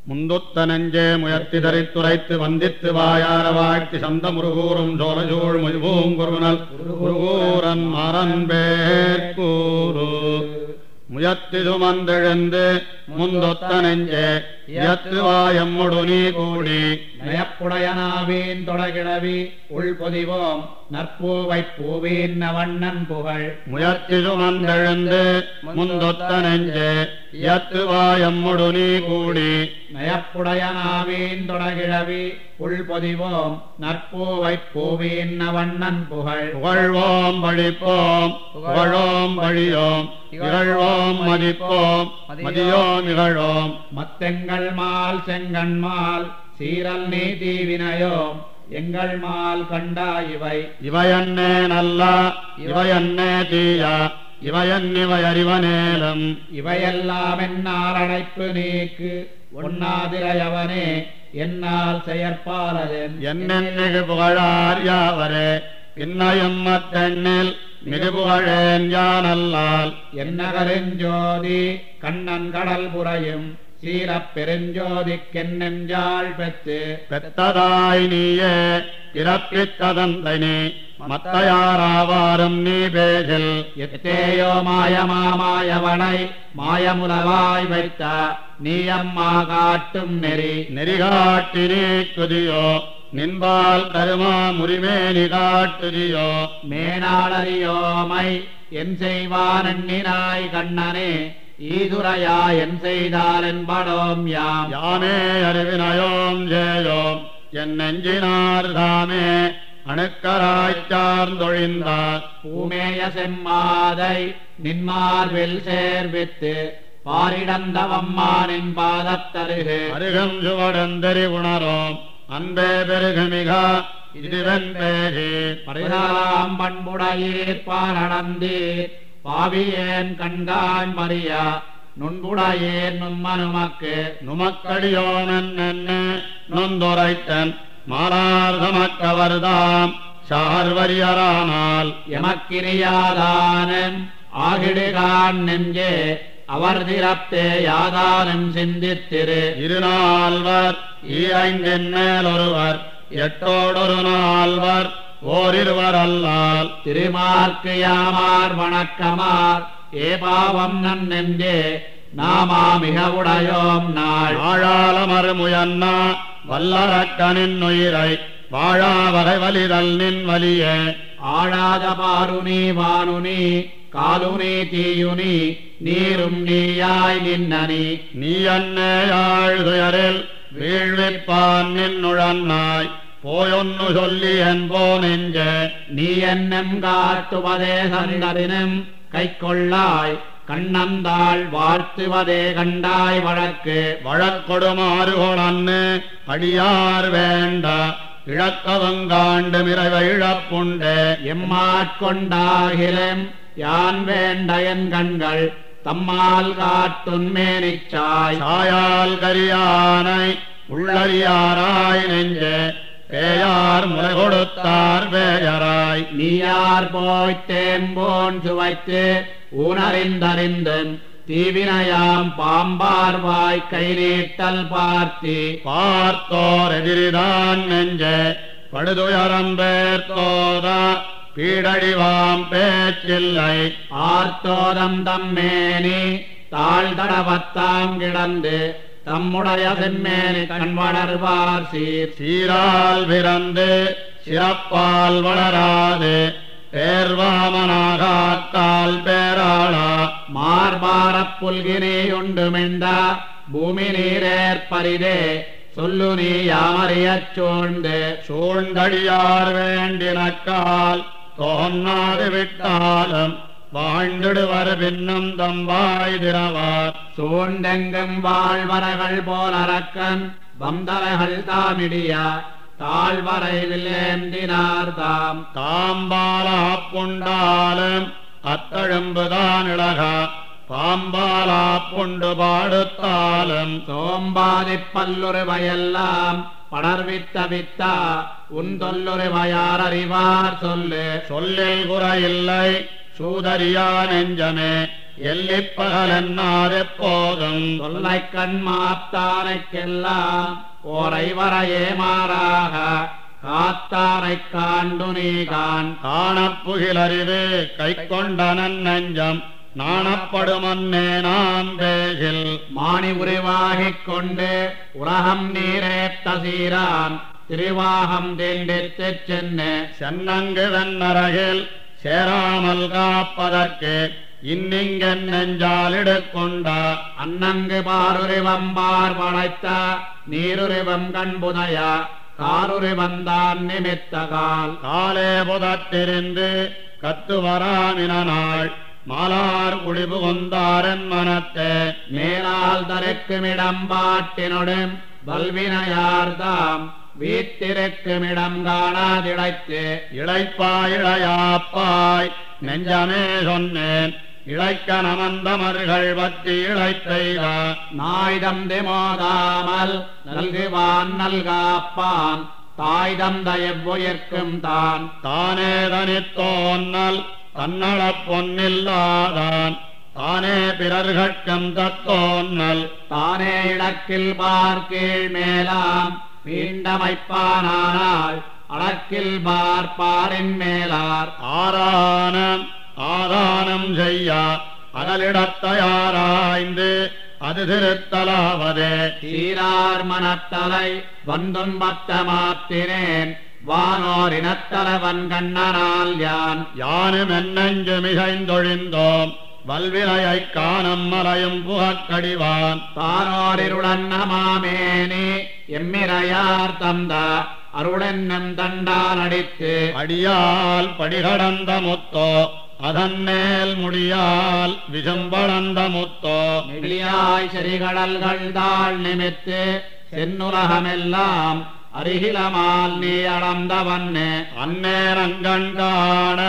முந்துத்த நெஞ்சே முயற்சி தரித்துரைத்து வந்தித்து வாயார வாழ்த்தி சந்த முருகூரும் சோழசூழ் முயபூங்குருநல் முருகூரன் மரன்பேற்கூரு முயற்சி சுமந்தெழுந்து முந்தொத்த நெஞ்சே இயத்து வாயம்முடு நீ கூடி நயப்புடையனாவீன் தொடகிழவி உள்பொதிவோம் நற்பூவைப் பூவீன் நவண்ணன் புகழ் முயற்சி சுமந்தெழுந்து முந்தொத்த நெஞ்சே இயத்து வாயம்முடு நீ கூடி நயப்புடையனாவீன் தொடகிழவி உள்பொதிவோம் நற்பூவைப் பூவீன் நவண்ணன் புகழ் புகழ்வோம் பழிப்போம் புகழோம் பழியோம் இகழ்வோம் மதிப்போம் மதியோம் இகழோம் மத்தெங்கள் மால் செங்கண்மால் சீரல் நீதி வினயோம் எங்கள் மால் கண்டா இவை இவையன்னே நல்ல இவையன்னே தீயா இவையன்னிவை அறிவனேலம் இவையெல்லாம் என்னால் அழைப்பு நீக்கு ஒன்னாதிரையவனே என்னால் செயற்பாலதன் என்னென்னிகு புகழார் யாவரே பின்னையும் மத்தெண்ணில் மிகு புகழேன் யானல்லால் என்னகருஞ்சோதி கண்ணன் கடல் புரையும் சீரப் பெருஞ்சோதிக்கென்னெஞ்சாள் பெத்து பெத்ததாய் நீயே பிறப்பித்ததந்தனி மத்தையாராவாரும் நீ பேசில் எத்தேயோ மாயமாமாயவனை மாயமுலவாய் வைத்த நீயம்மா காட்டும் நெறி நெறிகாட்டி நீ குதியோ நின்பால் கருமா முறிமேனி காட்டுதியோ மேனாளறியோமை என் செய்வான் எண்ணினாய் கண்ணனே ஈதுரையா என் செய்தால் என்படோம் யாம் யாமே அறிவினயோம் ஜேயோம் என் நெஞ்சினார் தாமே அணுக்கராய்ச் சார்ந்தொழிந்தார் பூமேய செம்மாதை நின்மார்வில் சேர்வித்து பாரிடந்தவம்மானின் பாதத்தருகு அருகம் சுவடந்தெறி உணரோம் அன்பே பெருகுமிக இதுவென் பேசி பரிதாம் பண்புடையீர் பாரணந்தீர் பாவியேன் கண்காண் மறியா நுண்புடையேன் நும்மனுமக்கு நுமக்கடியோனென்ன நொந்துரைத்தன் மாலார்தமக்கவர்தாம் சார்வரியரானால் எமக்கிரியாதானம் ஆகிடுகான் நெஞ்சே அவர் திறத்தே யாதானம் சிந்தித்திரு இருநால்வர் ஈரைந்தின் மேல் ஒருவர் எட்டோடொரு நால்வர் ஓரிருவர் அல்லால் திருமார்க்கு யாமார் வணக்கமார் ஏ பாவம் நன் நெஞ்சே நாமா மிக உடையோம் நாள் ஆழாலமறு முயன்னா வல்லரக்கனின் உயிரை வாழா வகை வலிதல் நின் வலியே ஆழாத பாருனி வானுனி காலுனி தீயுனி நீரும் நீயாய் நின்னனி நீ அன்னேயாழ்துயரில் வீழ்விப்பான் நின்னுழன்னாய் போயொன்னு சொல்லி என்போ நெஞ்சே நீ என்னும் காட்டுவதே சந்தரினும் கை கொள்ளாய் கண்ணந்தாள் வாழ்த்துவதே கண்டாய் வழக்கு வழக்கொடுமாறுகொளன்னு அடியார் வேண்ட இழக்கவங்காண்டு மிரவ இழப்புண்டே எம்மாட்கொண்டாகிலும் யான் வேண்ட என் கண்கள் தம்மால் காட்டுன்மேனிச்சாய் சாயால் கரியானை உள்ளறியாராய் நெஞ்சே பேயார் முறை கொடுத்தார் பேயராய் நீயார் போய்த் தேம்போன் சுவைத்து ஊனறிந்தறிந்தும் தீவினையாம் பாம்பார்வாய் கை நீட்டல் பார்த்தி பார்த்தோர் எதிரிதான் நெஞ்சே படுதுயரம் பேர்த்தோதா பீடழிவாம் பேச்சில்லை ஆர்த்தோதம் தம்மேனி தாழ்தடவத்தாம் கிடந்து தம்முடைய செம்மேனி கண்வளர்வார் சீர் சீரால் பிறந்து சிறப்பால் வளராது பேர்வாமனாகாத்தால் பேராளா மார்பாரப் புல்கினியுண்டுமெண்ட பூமி நீரேற்பரிதே சொல்லு நீ யாமறியச் சூழ்ந்து சூழ்ந்தடியார் வேண்டினக்கால் தோன்னாது விட்டாலும் வாழ்ந்திடுவர் பின்னும் தம்பாய் திரவார் சூழ்ந்தெங்கும் வாழ்வரைகள் போலறக்கன் வந்தரைகள் தாமிடிய தாழ்வரையில் ஏந்தினார் தாம் தாம்பாலா புண்டாலும் அத்தழும்புதான் இழகா பாம்பாலா புண்டு பாடுத்தாலும் சோம்பாதிப் பல்லுருவையெல்லாம் படர்வித்த வித்தா உன் தொல்லுருவையார் அறிவார் சொல்லு சொல்லில் குறையில்லை சூதரியா நெஞ்சமே எல்லிப்பகலென்னாதெப்போதும் தொல்லை கண்மாத்தாரைக்கெல்லாம் ஓரை வரையே மாறாக காத்தாரைக் காண்டு நீ காண். காணப்புகிலறிவு கை கொண்ட நன்னஞ்சம் நாணப்படுமன்னே நாம் பேசில் மாணி உருவாகிக் கொண்டு உலகம் நீரேத்த சீரான் திருவாகம் தீண்டித்துச் சென்னு சென்னங்கு வெண்ணரகில் சேராமல் காப்பதற்கு இன்னிங்கென் நெஞ்சாலிடுக்கொண்டா அன்னங்கு பாருருவம்பார் படைத்த நீருருவம் கண்புதைய காருருவந்தான் நிமித்தகால் காலே புதத்திருந்து கத்துவராமினாள் மாலார் குடிபு கொந்தாரன் மனத்தே மேலால் தருக்குமிடம் பாட்டினொடும் வல்வினையார்தாம் வீட்டிருக்குமிடம் காணாதிழைத்து இளைப்பாய் நெஞ்சமே சொன்னேன் இழைக்க நமந்தமர்கள் பற்றி இழைத்தெய்தா நாய்தம் திமோதாமல் நல்குவான் நல்காப்பான் தாய்தம் தயவுயிர்க்கும் தான் தானே தனித்தோன்னல் தன்னளப் பொன்னில்லாதான் தானே பிறர்கட்கம் தத்தோன்னல் தானே இடக்கில் பார்க்கீழ் மேலாம் மீண்டமைப்பானால் அடக்கில் பார்ப்பாரின் மேலார் ஆதானம் செய்ய அகலிடத்தையாராய்ந்து அது திருத்தலாவதே சீரார் மனத்தலை வந்துன்பத்த மாத்தினேன் வானோர் இனத்தலைவன் கண்ணனால் யானும் என்னெஞ்சு மிகைந்தொழிந்தோம் வல்வினையைக் காணம் மலையும் புகக்கடிவான் தானோரிருடன் நமாமேனி எம்மிரையார் தந்த அருளென்னும் தண்டால் அடித்து அடியால் படிகடந்த முத்தோ அதன் மேல் முடியால் விஷம்பளந்த முத்தோ நெடியாய் செறிகடல்கள் தாழ் நிமித்து சென்னுலகமெல்லாம் அருகிலமால் நீ அளந்தவன்னு அந்நேரங்கண் காண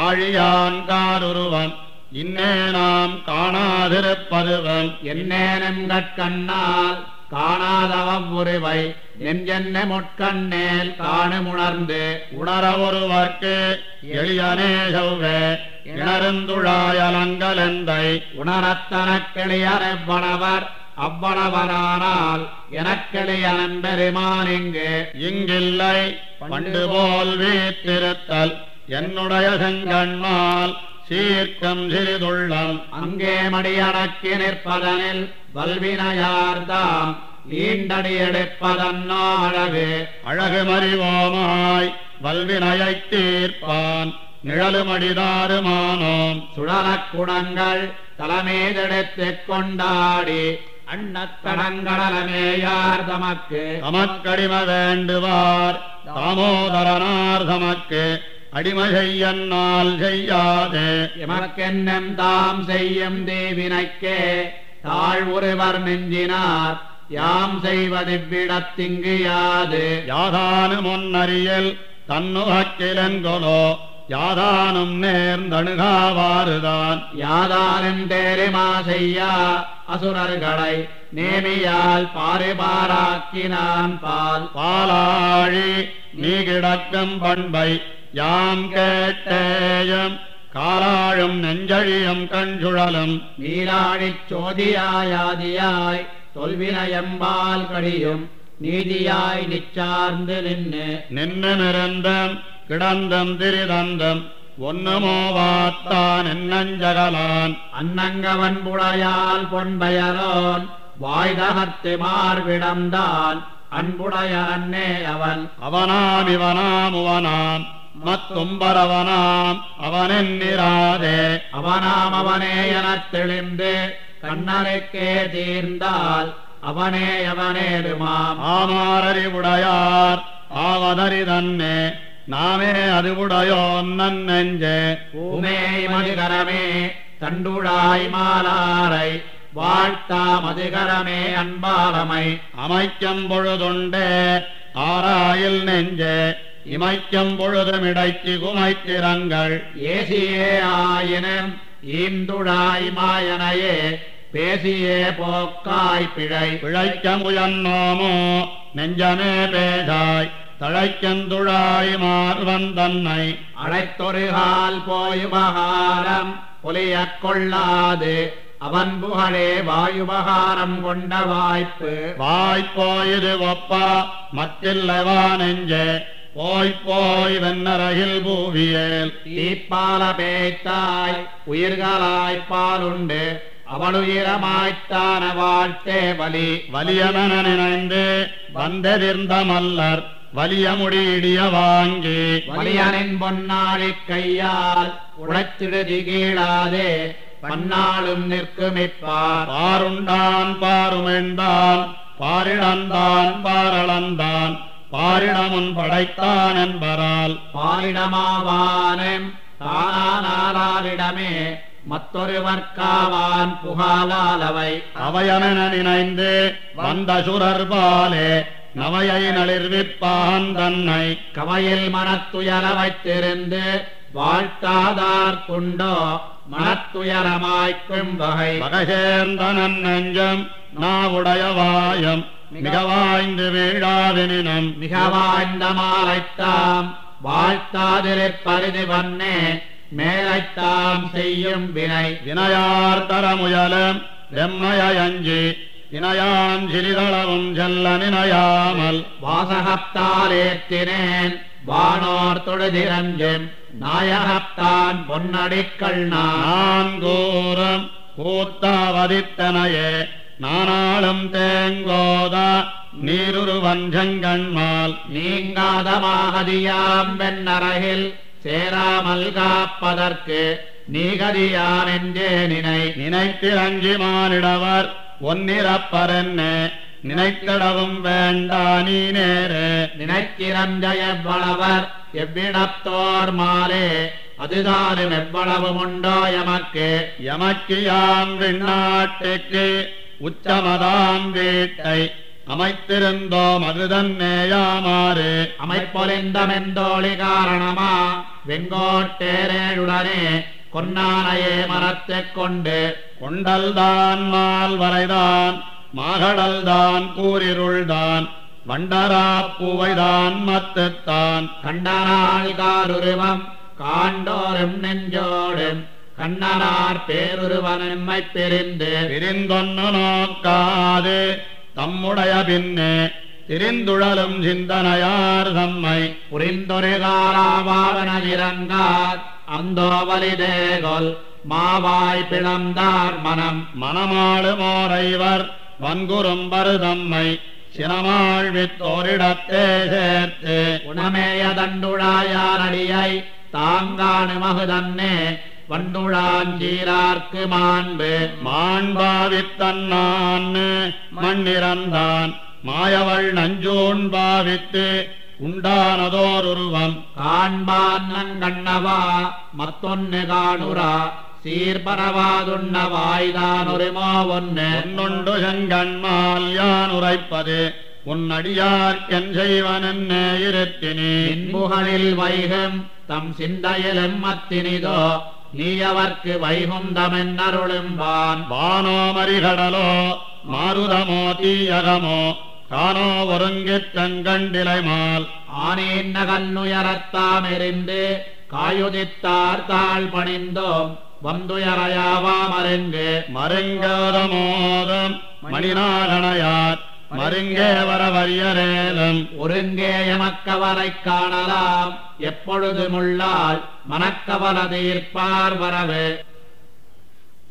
ஆழியான் காருருவன் இன்னே நாம் காணாதிருப்பதுவன் என்னேனும் கண்ணால் காணாதவம் உருவை நெஞ்சென்ன முட்கண்ணேல் காணுமுணர்ந்து உணர ஒருவர்க்கு எளியனே செவ்வே இணருந்துழாயலங்கலெந்தை உணரத்தனக்கிளியரெவ்வளவர் அவ்வளவரானால் எனக்கிளியன் பெருமான் இங்கில்லை பண்டு போல் வீத்திருத்தல் என்னுடைய செங்கண்மால் சீர்க்கம் சிறிதுள்ளம் அங்கே மடியடக்கி நிற்பதனில் வல்வினையார்தாம் ஈண்டடி எடுப்பதன்னோ அழகு மறிவோமாய் வல்வினையைத் தீர்ப்பான் நிழலுமடிதாருமானோம் சுழலக் குடங்கள் தலைமீதெடுத்துக் கொண்டாடி அண்ணத்தடங்கடலமேயார் தமக்கடிம வேண்டுவார் தாமோதரனார் தமக்கு அடிமை செய்யன்னால் செய்யாதே எமக்கென்னும் தாம் செய்யும் தேவினைக்கே தாழ்வுருவர் நெஞ்சினார் யாம் செய்வதிவ்விடத்திங்கு யாது யாதானு முன்னறியல் தன்னுகக்கிலென்கொலோ யாதானும் நேர்ந்தணுகாவாறுதான் யாதானும் தேரிமா செய்யா அசுரர்களை நேமியால் பாரிபாராக்கினான் பாலாழி நீ கிடக்கும் பண்பை யாம் கேட்டேயம் காலாழும் நெஞ்சழியும் கண்சுழலும் நீராழிச் சோதியாயாதியாய் தொல்வினயம்பால் கடியும் நீதியாய் நிச்சார்ந்து நின்னுமிருந்தம் கிடந்தம் திரிதந்தம் ஒன்னுமோவாத்தான் என்னஞ்சகலான் அன்னங்கவன் புடையால் பொன்பயரோன் வாய்தகத்து மார்பிடம்தான் அன்புடைய அன்னே அவனாம் இவனாம் உவனாம் மத்தும்பரவனாம் அவனென்னிராதே அவனாம் அவனே எனத் தெளிந்து கண்ணனுக்கே தீர்ந்தால் அவனே அவனேடுமாம் ஆமாரறிவுடையார் ஆவதறிதன்னே நாமே அதுவுடையோன் நன்னெஞ்சே பூமே மதுகரமே தண்டுழாய் மாலாரை வாழ்த்தா மதுகரமே அன்பாலமை அமைக்கம் பொழுதுண்டே ஆராயில் நெஞ்சே இமைக்கம் பொழுதுமிடைக்கு குமைத்திரங்கள் ஏசியே ஆயினும் ஈந்துழாய் மாயனையே பேசியே போக்காய் பிழைக்க முயன்னோமோ நெஞ்சமே பேசாய் தழைக்கந்துழாய் மார்வன் தன்னை அழைத்தொருகால் போயுபகாரம் பொலியக் கொள்ளாது அவன் புகழே வாயுபகாரம் கொண்ட வாய்ப்பு வாய்ப்போயிது ஒப்பா மத்தில்லவா நெஞ்சே போய் வெண்ணரகில் பூவியேல் தீப்பால பேய்த்தாய் உயிர்களாய்ப்பாலுண்டு அவளுயிரமாய்த்தான வாழ்த்தே வலி வலியமென நினைந்து வந்தெதிர்ந்த மல்லர் வலிய முடியிடிய வாங்கி வலியனின் பொன்னாழி கையால் உழைத்திடுதி கீழாதே பன்னாளும் நிற்குமிப்பார் பாருண்டான் பாருமென்றான் பாரிடந்தான் பாரளந்தான் பாரிடமுன் படைத்தான் என்பரால் பாரிடமாவானும் தானானாரிடமே மற்றொருவர்க்காவான் புகாலாலவை அவையமென நினைந்து வந்த சுரர்பாலே நவையை நளிர்விப்பான் தன்னை கவையில் மனத்துயர வைத்திருந்து வாழ்த்தாதார் கொண்டோ மனத்துயரமாய்க்கும் வகை வகைசேர்ந்த நன்னெஞ்சம் நாவுடைய வாயம் மிக வாய்ந்து வீழாதெனினும் மிக வாய்ந்த மாலைத்தாம் வாழ்த்தாதிருப்பரிதி வண்ணே மேலைத்தாம் செய்யும் வினை வினையார் தர முயலும் வெம்மையஞ்சி வினையான் சிறிதளவும் செல்ல நினையாமல் வாசகத்தால் ஏற்றினேன் வானோர் தொழுதிரஞ்சும் நாயகத்தான் பொன்னடிக்கள் நான் கூறும் கூத்தாவதித்தனையே நானாளும் தேங்கோத நீருருவன் செங்கண்மால் நீங்காதமாகதியாம் வெண்ணரகில் சேராமல் காப்பதற்கு நீகதியான் என்றே நினைத்திரஞ்சி மானிடவர் ஒன்னிரப்பரென்னே நினைத்திடவும் வேண்டா நீ நேரே நினைக்கிறஞ்சய எவ்வளவர் எவ்விடத்தோர் மாலே அதுதானும் எவ்வளவும் உண்டோ எமக்கு யாம் விண்ணாட்டுக்கு உச்சமதாம் வீட்டை அமைத்திருந்தோம் அதுதன்னேயாமாறு அமைப்பொலிந்தமெந்தோழி காரணமா வெங்கோட்டேரேழுடனே கொன்னானையே மரத்தைக் கொண்டு கொண்டல்தான் மால் வரைதான் மாகடல்தான் கூரிருள்தான் வண்டரா பூவைதான் மத்துத்தான் கண்டனாள் காருருவம் காண்டோரும் நெஞ்சோடும் கண்ணனார் பேருருவனம்மை பிரிந்தொன்னு நோக்காது தம்முடைய பின்னே திரிந்துழலும் சிந்தனையார் தம்மை புரிந்தொரு காராவாவன இறங்கார் அந்தோவலிதேகொல் மாவாய் பிளந்தார் மனமாளுமோரைவர் வன்குறும்பரு தம்மை சினமாழ்வித்தோரிடத்தே சேர்த்து உணமேய தண்டுழாயாரடியை தாங்கானு மகுதன்னே வண்டுழாஞ்சீரார்க்கு மாண்பாவித்தன்னான் மண்ணிறந்தான் மாயவள் நஞ்சூன் பாவித்து உண்டானதோருருவம் காண்பான் நங்கண்ணவா மத்தொன்னு காணுரா சீர்பரவாதுண்ண வாய்தான் ஒருமோ ஒன்னொண்டு செங்கண்மால் யான் உரைப்பது உன்னடியார்க்கென் செய்வனென்னே இருத்தினேன் புகழில் வைகும் தம் சிந்தையிலும் மத்தினிதோ நீயவர்க்கு வைகுந்தமென்னருளும்பான் வானோ மரிகடலோ மாருதமோ தீயகமோ கானோ ஒருங்கித் கண்கண்டிலைமால் ஆனேன் நகன்னுயரத்தாம் எறிந்து காயுதித்தார் தாழ் பணிந்தோம் வந்துயரையாவா மருங்கோதமோதம் மணிநாகணையார் மருங்கே வர வரியரேலும் ஒருங்கே எமக்கவரை காணலாம் எப்பொழுதுமுள்ளால் மனக்கவல தீர்ப்பார் வரவு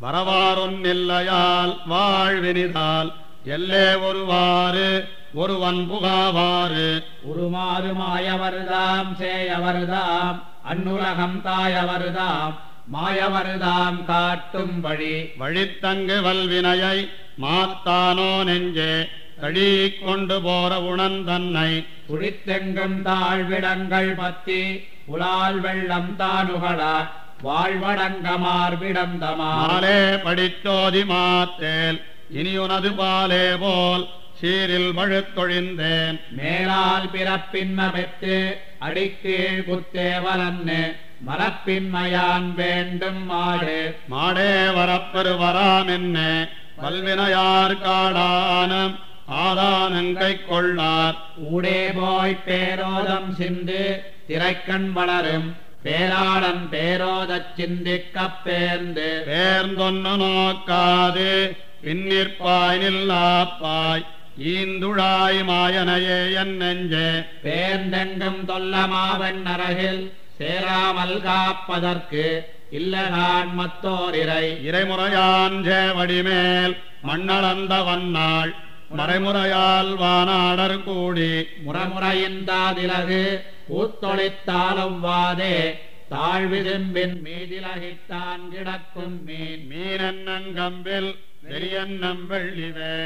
வரவாறொன்னில்லையால் வாழ்வினிதால் எல்லே ஒருவாறு ஒருவன் புகாவாறு உருமாறுமாயவருதாம் சேயவருதாம் அன்னுலகம் தாயவருதாம் மாயவருதாம் காட்டும் வழித்தங்கு வல்வினையை மாத்தானோ நெஞ்சே கழி கொண்டு போற உணந்தன்னை துடித்தெங்கும் தாழ்விடங்கள் பத்தி உலால் வெள்ளம் தானுகளா வாழ்வடங்க மார்பிடந்தமாலே படித்தோதி மாத்தேல் இனியுனது பாலே போல் சீரில் வழுத்தொழிந்தேன் மேலால் பிறப்பின்ம பெற்று அடிக்கீழ் குத்தேவலன்னு மரப்பின்மையான் வேண்டும் மாடே வரப்பெருவராம் என்ன வல்வினையார் காடானம் ஆதானங்கை கொள்ளார் ஊடே போய் பேரோதம் சிந்து திரைக்கண் வளரும் பேராளன் பேரோதச் சிந்திக்கப் பேர்ந்து பேர்ந்தொன்னு நோக்காது பின்னிற்பாய் நில்லாப்பாய் ஈந்துழாய் மாயனையே என் நெஞ்சே பேர்ந்தெங்கும் தொல்லமாவன் நரகில் சேராமல் காப்பதற்கு இல்லகான் மத்தோர் இறைமுறையான் சேவடிமேல் மண்ணளந்த வன்னாள் மறைமுறையால் வானாடர் கூடி முறமுறையின்றாதிலகு கூத்தொழித்தாலவ்வாதே தாழ்விதும்பின் மீதிலகித்தான் கிடக்கும் மீனன்னங்கம்பில் வெறியன்னம் வெள்ளிவை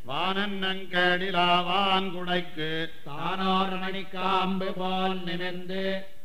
வானன்னங்கேடிலாவான் குடைக்கு தானோர் மணிக்காம்பு போல் நிமிர்ந்து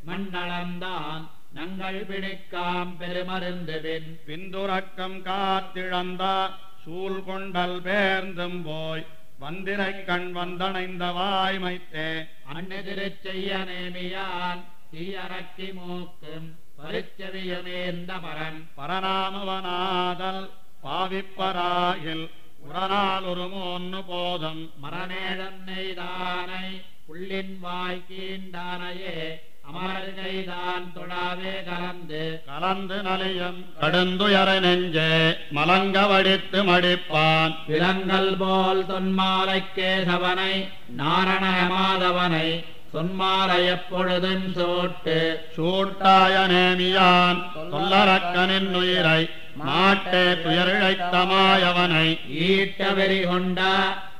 மண்ணளந்தான் நங்கள் பிடிக்காம் பெருமருந்துவின் பிந்துரக்கம் காத்திழந்தா சூழ் கொண்டல் பேர்ந்தும் போய் வந்திரை கண் வந்தணைந்த வாய்மைத்தே அன்னெதிரச் செய்ய நேமியான் தீயரக்கி மூக்கும் பரிச்செவியமேந்த மரம் பரநாமவனாதல் பாவிப்பராகில் உடனால் ஒரு மோன்னு போதம் மரணேழம் நெய்தானை புள்ளின் வாய் கீண்டானையே அமர்கைதான் தொடாவே கலந்து நலியம் கடுந்துயர நெஞ்சே மலங்க வடித்து மடிப்பான் விலங்கல் போல் தொன்மாலை கேசவனை நாரண மாதவனை சொன்மாலை எப்பொழுதும் சூட்டாய நேமியான் சொல்லரக்கனின் உயிரை மாட்டே துயரிழைத்தமாயவனை ஈட்ட வெறி கொண்ட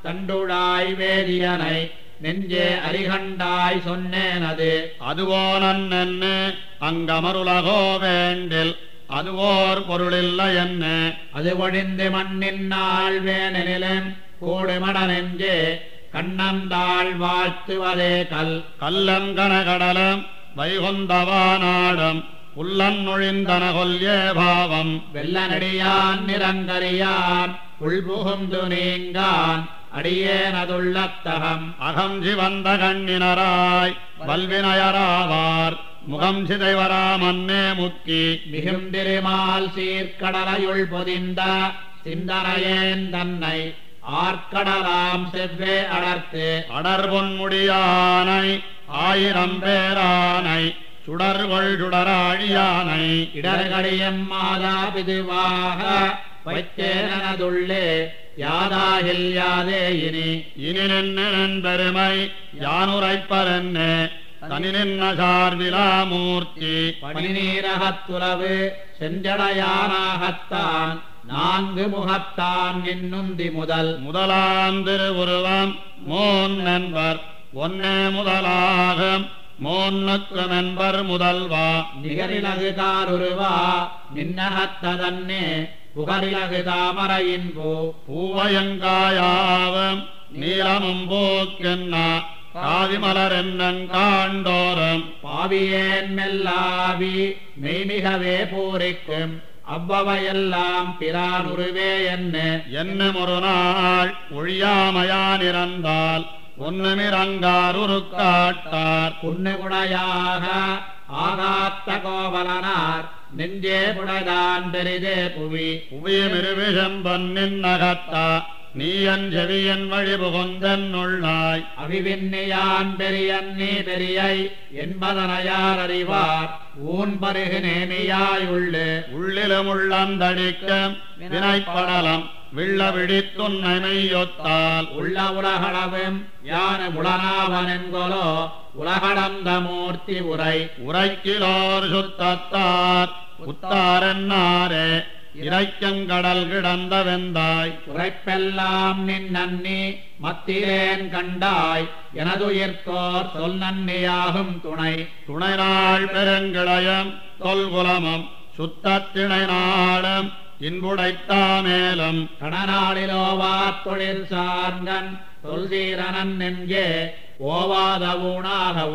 தண்டுழாய் வேதியனை நெஞ்சே அரிகண்டாய் சொன்னேனது அதுவோனன்னு அங்கமருலகோ வேண்டில் அதுவோர் பொருளில்ல என்ன அது ஒழிந்து மண்ணின் நாள் வேனிலும் கூடுமட நெஞ்சே கண்ணந்தாள் வாழ்த்துவதே கல்லங்கணகடலம் வைகுந்தவானாடம் உள்ளன் நொழிந்தன கொல்யே பாவம் வெள்ளனடியான் நிரங்கரியான் உள்புகுந்து நீங்கான் அடியேனதுள்ளத்தகம் அகம் சிவந்த கண்ணினராய் வல்வினயராவார் முகம் சிதைவராமன்னே முக்கி மிகுந்திருமால் சீர்கடலையுள் பொதிந்த சிந்தனையேன் தன்னை ஆர்க்கடலாம் செவ்வே அடர்த்து அடர்பொன்முடியானை ஆயிரம் பேரானை சுடர்கொள் சுடராழியானை இடர்களியம் மாதா பிதுவாக வைத்தேனதுள்ளே யாதாகில் யாதே இனி நின் பெருமை யானுரைப்பதென்னே தனி நின்ன சார்விலாமூர்த்தி பனிநீரகத்துறவு செஞ்சடையானாகத்தான் நான்கு முகத்தான் என்னுந்தி முதலாம் திருவுருவம் மோன் என்பர் ஒன்னே முதலாகம் மோன்னுக்கும் என்பர் முதல்வா நிகரிலகு காருருவா நின்னகத்ததன்னே புகரிலகு தாமரையின் பூவயங்காயாவும் நீளமும் போக்கென்னா காவிமலர் என்னங்காண்டோரம் பாவியேன் மெல்லாவி மெய்மிகவே பூரிக்கும் அவ்வவையெல்லாம் பிரானுருவே என்ன ஒரு நாள் ஒழியாமையானிறந்தால் ஒன்னுமிரங்காருக்காட்டார் புண்ணுகுடையாக ஆகாத்த கோவலனார் நெஞ்சே புடைதான் பெரிதே புவியமிருவிஷம்பன் நின்னகத்தா நீயன் செவியன் வழி புகுந்தன்னுள்ளாய் அவிவின்னியான் பெரியன் நீ பெரியை என்பதனையார் அறிவார் ஊன் பருகு நேமியாய் உள்ளிலும் உள்ளந்தடிக்கம் வினைப்படலம் விள்ள விழித்துன்னை மெய்யொத்தால் உள்ள உலகளவும் யான உளனாவனென்கொலோ உலகளந்த மூர்த்தி உரைக்கிலோர் சுத்தத்தார் உத்தாரென்னாரே இறைக்கங்கடல் கிடந்த வெந்தாய் உரைப்பெல்லாம் நின் நன்னி மத்திலேன் கண்டாய் எனதுயிர்கோர் சொல் நன்னியாகும் துணை நாள் பெருங்கிளையம் தொல்குலமம் சுத்தத்திணை நாளும் இன்புடைத்தாமேலும் கடனாளிலோவா தொழில் சார்கன் தொல்தீரனன் நெஞ்சே ஓவாத ஊனாக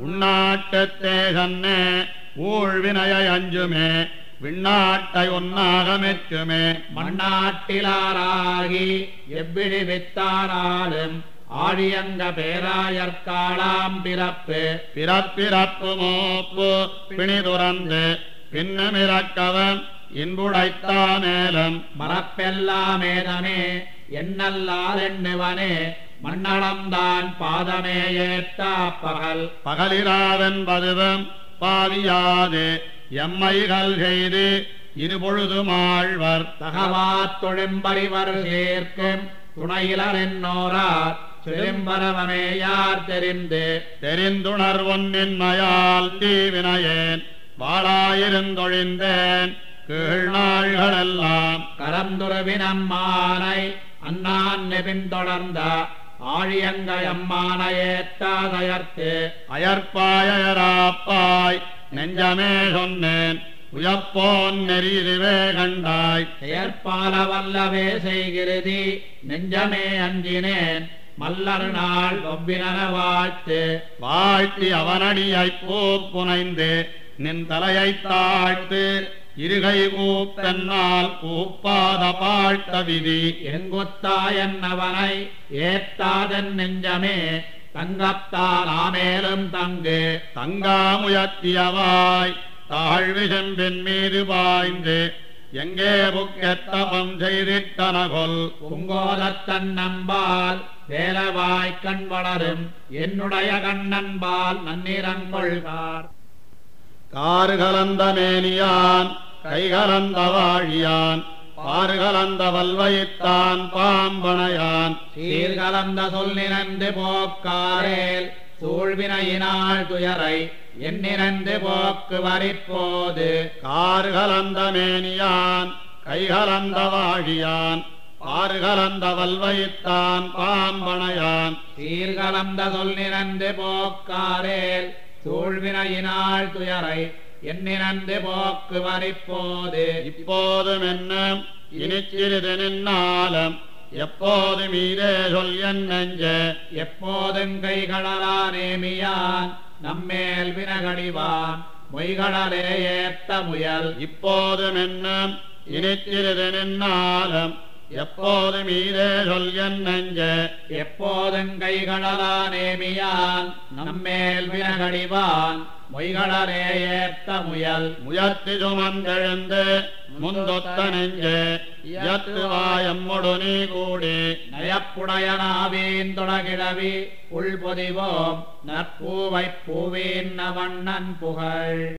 உன்னாட்டத்தே கண்ணே ஊழ்வினைய அஞ்சுமே விண்ணாட்டை ஒன்னாக மெச்சுமே மண்ணாட்டிலாராகி எவ்விழி வித்தாராலும் ஆழியங்க பேராயற்காளாம் பிறப்பிறப்பு மோப்பு பிணி துறந்து பின்னமிறக்கவன் இன்புடைத்தாமேலும் மரப்பெல்லாமேதமே என்னல்லாதென்னுவனே மண்ணளம்தான் பாதமே ஏத்தா பகலிராவென்பதுவும் பாவியாது எம்மைகள் செய்து இருபொழுதுமாழ்வர் தகவாத் தொழும்பறிவர் சேர்க்கும் துணையிலர் என்னோரார் செழும்பரவமேயார் தெரிந்து தெரிந்துணர்வொன்னின்மையால் தீவினையேன் வாழாயிருந்தொழிந்தேன் கீழ்நாள்களெல்லாம் கரந்துருவினம்மானை அண்ணான்னு பின்தொடர்ந்த ஆழியங்கயம்மான ஏத்தாதயர்த்து அயற்பாயராப்பாய் நெஞ்சமே சொன்னேன் உயப்போன் நெறிதுவே கண்டாய் செயற்பால வல்லவே செய்கிறது நெஞ்சமே அஞ்சினேன் மல்லர் நாள் ஒவ்வினர வாழ்த்து வாழ்த்தி அவனடியைப் புனைந்து நின் தலையைத் தாழ்த்து இருகை கூப்பென்னால் கூப்பாத பாழ்த்த விதி எங்குத்தாயன்னவனை ஏத்தாதன் நெஞ்சமே தங்கத்தால் ஆமேலும் தங்கு தங்காமுயர்த்தியவாய் தாழ்வி செம்பின் மீது பாய்ந்து எங்கே புக்கெத்தவம் செய்திட்டனகொல் புங்கோதத்தன் நம்பால் வேலவாய்க் கண் வளரும் என்னுடைய கண்ணன்பால் நன்னிறங்கொள்கார் காறு கலந்த மேனியான் கைகலந்த வாழியான் பாறு கலந்த வல்வைத்தான் பாம்பனையான் சீர்கலந்த சொல் நினைந்து போக்காரேல் சூழ்வினையினால் துயரை எண்ணிறந்து போக்கு வரிப்போது காறு கலந்த மேனியான் கைகலந்த வாழியான் பாறு கலந்த வல்வைத்தான் பாம்பனையான் சீர்கலந்த சொல் நினைந்து போக்காரேல் சூழ்வினையினால் துயரை எண்ணிறந்து போக்கு வரிப்போது இப்போதும் என்ன இனிச்சிறிது நின்னாலம் எப்போதும் மீதே சொல் என் நெஞ்சே எப்போதும் கைகளா நேமியான் நம்மேல் வினகடிவான் மொய்களே ஏத்த முயல் இப்போதும் என்ன இனிச்சிறிது நின்னாலம் எப்போதும் மீதே சொல் என் நெஞ்சே எப்போதும் கைகளா நேமியான் நம்மேல் வினகடிவான் மொய்களே ஏத்த முயல் முயற்சி சுமந்தெழுந்து முந்தொத்த நெஞ்சே இயத்துவாயம்மொடு நீ கூடி நயப்புடையனாவீன் தொடகிழவி உள்பொதிவோம் நற்பூவைப் பூவீன் வண்ணன் புகழ்